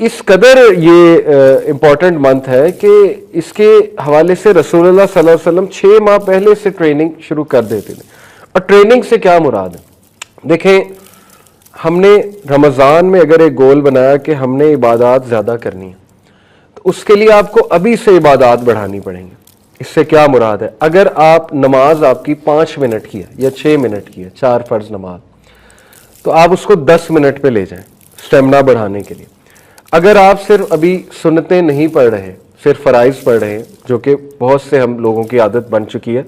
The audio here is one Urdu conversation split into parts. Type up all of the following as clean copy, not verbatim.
اس قدر یہ امپورٹنٹ منتھ ہے کہ اس کے حوالے سے رسول اللہ صلی اللہ علیہ وسلم 6 ماہ پہلے سے ٹریننگ شروع کر دیتے تھے. اور ٹریننگ سے کیا مراد ہے؟ دیکھیں، ہم نے رمضان میں اگر ایک گول بنایا کہ ہم نے عبادات زیادہ کرنی ہے تو اس کے لیے آپ کو ابھی سے عبادات بڑھانی پڑیں گی. اس سے کیا مراد ہے؟ اگر آپ نماز آپ کی 5 منٹ کی ہے یا 6 منٹ کی ہے، 4 فرض نماز، تو آپ اس کو 10 منٹ پہ لے جائیں سٹیمنا بڑھانے کے لیے. اگر آپ صرف ابھی سنتیں نہیں پڑھ رہے، صرف فرائض پڑھ رہے ہیں، جو کہ بہت سے ہم لوگوں کی عادت بن چکی ہے،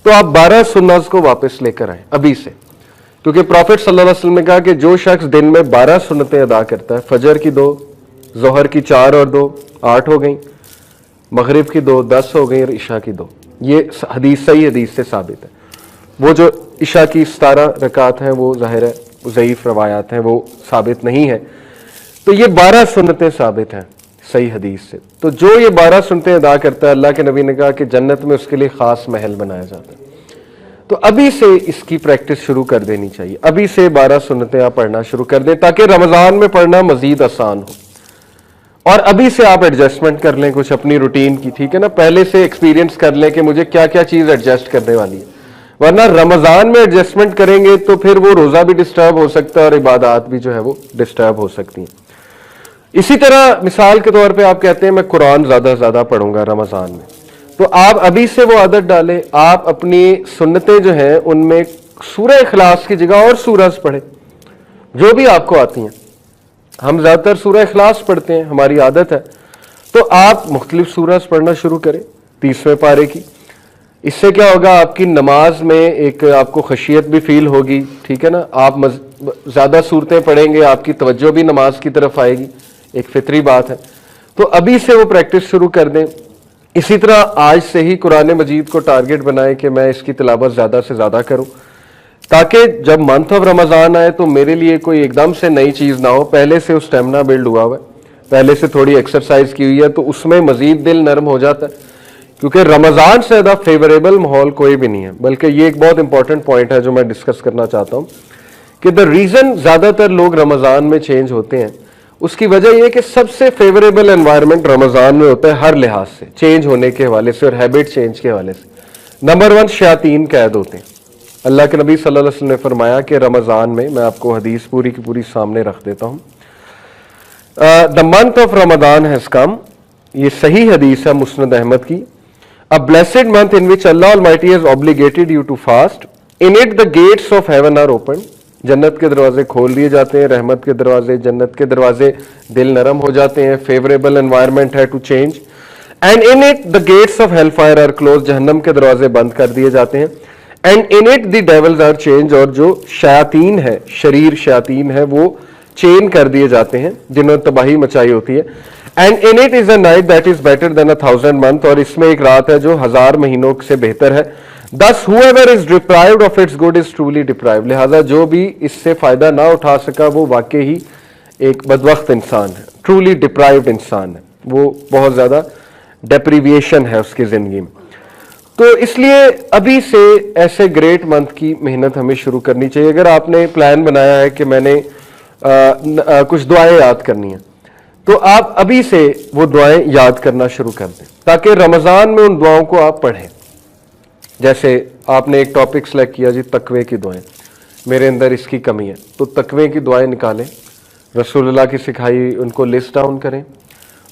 تو آپ 12 سنت کو واپس لے کر آئیں ابھی سے. کیونکہ پروفٹ صلی اللہ علیہ وسلم نے کہا کہ جو شخص دن میں 12 سنتیں ادا کرتا ہے، فجر کی 2، ظہر کی 4 اور 2، 8 ہو گئیں، مغرب کی 2، 10 ہو گئیں، اور عشاء کی 2. یہ حدیث صحیح حدیث سے ثابت ہے. وہ جو عشاء کی 17 رکعات ہیں وہ ظاہر ہے ضعیف روایات ہیں، وہ ثابت نہیں ہے. تو یہ 12 سنتیں ثابت ہیں صحیح حدیث سے. تو جو یہ 12 سنتیں ادا کرتا ہے، اللہ کے نبی نے کہا کہ جنت میں اس کے لیے خاص محل بنایا جاتا ہے. تو ابھی سے اس کی پریکٹس شروع کر دینی چاہیے. ابھی سے 12 سنتیں آپ پڑھنا شروع کر دیں تاکہ رمضان میں پڑھنا مزید آسان ہو. اور ابھی سے آپ ایڈجسٹمنٹ کر لیں کچھ اپنی روٹین کی، ٹھیک ہے نا. پہلے سے ایکسپیرینس کر لیں کہ مجھے کیا کیا چیز ایڈجسٹ کرنے والی ہے، ورنہ رمضان میں ایڈجسٹمنٹ کریں گے تو پھر وہ روزہ بھی ڈسٹرب ہو سکتا ہے اور عبادات بھی جو ہے وہ ڈسٹرب ہو سکتی ہیں. اسی طرح مثال کے طور پہ آپ کہتے ہیں میں قرآن زیادہ پڑھوں گا رمضان میں، تو آپ ابھی سے وہ عادت ڈالیں. آپ اپنی سنتیں جو ہیں ان میں سورہ اخلاص کی جگہ اور سورج پڑھیں جو بھی آپ کو آتی ہیں. ہم زیادہ تر سورہ اخلاص پڑھتے ہیں، ہماری عادت ہے. تو آپ مختلف سورج پڑھنا شروع کریں 30ویں پارے کی. اس سے کیا ہوگا، آپ کی نماز میں ایک آپ کو خشیت بھی فیل ہوگی، ٹھیک ہے نا. آپ زیادہ صورتیں پڑھیں گے، آپ کی توجہ بھی نماز کی طرف آئے گی، ایک فطری بات ہے. تو ابھی سے وہ پریکٹس شروع کر دیں. اسی طرح آج سے ہی قرآن مجید کو ٹارگٹ بنائیں کہ میں اس کی تلاوت زیادہ سے زیادہ کروں، تاکہ جب منتھ آف رمضان آئے تو میرے لیے کوئی ایک دم سے نئی چیز نہ ہو. پہلے سے اسٹیمنا بلڈ ہوا ہوا ہے، پہلے سے تھوڑی ایکسرسائز کی ہوئی ہے، تو اس میں مزید دل نرم ہو جاتا ہے. کیونکہ رمضان سے زیادہ فیوریبل ماحول کوئی بھی نہیں ہے. بلکہ یہ ایک بہت امپورٹنٹ پوائنٹ ہے جو میں ڈسکس کرنا چاہتا ہوں کہ دا ریزن زیادہ تر لوگ رمضان میں چینج ہوتے ہیں، اس کی وجہ یہ کہ سب سے فیوریبل انوائرمنٹ رمضان میں ہوتا ہے ہر لحاظ سے، چینج ہونے کے حوالے سے اور ہیبٹ چینج کے حوالے سے. نمبر 1 شیاطین قید ہوتے ہیں. اللہ کے نبی صلی اللہ علیہ وسلم نے فرمایا کہ رمضان میں آپ کو حدیث پوری کی پوری سامنے رکھ دیتا ہوں. The month of Ramzan has come, یہ صحیح حدیث ہے مسند احمد کی. A blessed month in which Allah Almighty has obligated you to fast. In it the gates of heaven are opened. جنت کے دروازے کھول دیے جاتے ہیں، رحمت کے دروازے، جنت کے دروازے، دل نرم ہو جاتے ہیں، فیوریبل انوائرمنٹ ہے to change. And in it the gates of hell fire are closed, جہنم کے دروازے بند کر دیے جاتے ہیں. And in it the devils are chained, اور جو شیاطین ہے، شریر شیاطین ہے، وہ چین کر دیے جاتے ہیں جنہوں نے تباہی مچائی ہوتی ہے. And in it is a night that is better than 1000 months، اور اس میں ایک رات ہے جو 1000 مہینوں سے بہتر ہے. Thus whoever is deprived of its good is truly deprived، لہذا جو بھی اس سے فائدہ نہ اٹھا سکا وہ واقعی ہی ایک بدبخت انسان ہے، ٹرولی ڈپرائیوڈ انسان ہے، وہ بہت زیادہ ڈیپریویشن ہے اس کی زندگی میں. تو اس لیے ابھی سے ایسے گریٹ منتھ کی محنت ہمیں شروع کرنی چاہیے. اگر آپ نے پلان بنایا ہے کہ میں نے کچھ دعائیں یاد کرنی ہیں، تو آپ ابھی سے وہ دعائیں یاد کرنا شروع کر دیں تاکہ رمضان میں ان دعاؤں کو آپ پڑھیں. جیسے آپ نے ایک ٹاپک سلیکٹ کیا جی تقوی کی دعائیں، میرے اندر اس کی کمی ہے، تو تقوی کی دعائیں نکالیں، رسول اللہ کی سکھائی ان کو لسٹ ڈاؤن کریں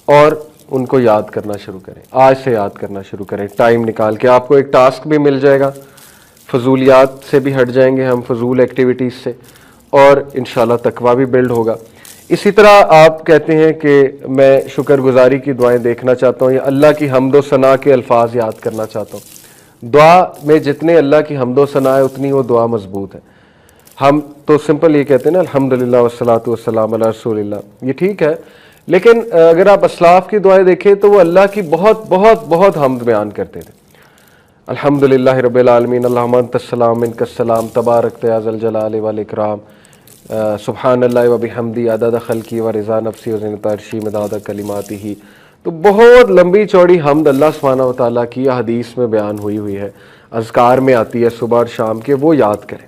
اور ان کو یاد کرنا شروع کریں. آج سے یاد کرنا شروع کریں، ٹائم نکال کے. آپ کو ایک ٹاسک بھی مل جائے گا، فضولیات سے بھی ہٹ جائیں گے ہم، فضول ایکٹیویٹیز سے، اور انشاءاللہ تقوی بھی بلڈ ہوگا. اسی طرح آپ کہتے ہیں کہ میں شکر گزاری کی دعائیں دیکھنا چاہتا ہوں یا اللہ کی حمد و ثنا کے الفاظ یاد کرنا چاہتا ہوں. دعا میں جتنے اللہ کی حمد و ثنا ہے اتنی وہ دعا مضبوط ہے. ہم تو سمپل یہ کہتے ہیں نا الحمدللہ والصلاۃ والسلام علی رسول اللہ، یہ ٹھیک ہے، لیکن اگر آپ اسلاف کی دعائیں دیکھیں تو وہ اللہ کی بہت بہت بہت حمد بیان کرتے تھے. الحمدللہ رب العالمین، اللہم انت السلام منک السلام، تبارک یا ذا الجلال والاکرام، سبحان اللہ و بحمدی عدد خلقی و رضا نفسی و زنت عرشی مداد کلماتہ. تو بہت لمبی چوڑی حمد اللہ سبحانہ و تعالیٰ کی حدیث میں بیان ہوئی ہے، اذکار میں آتی ہے صبح اور شام کے، وہ یاد کریں.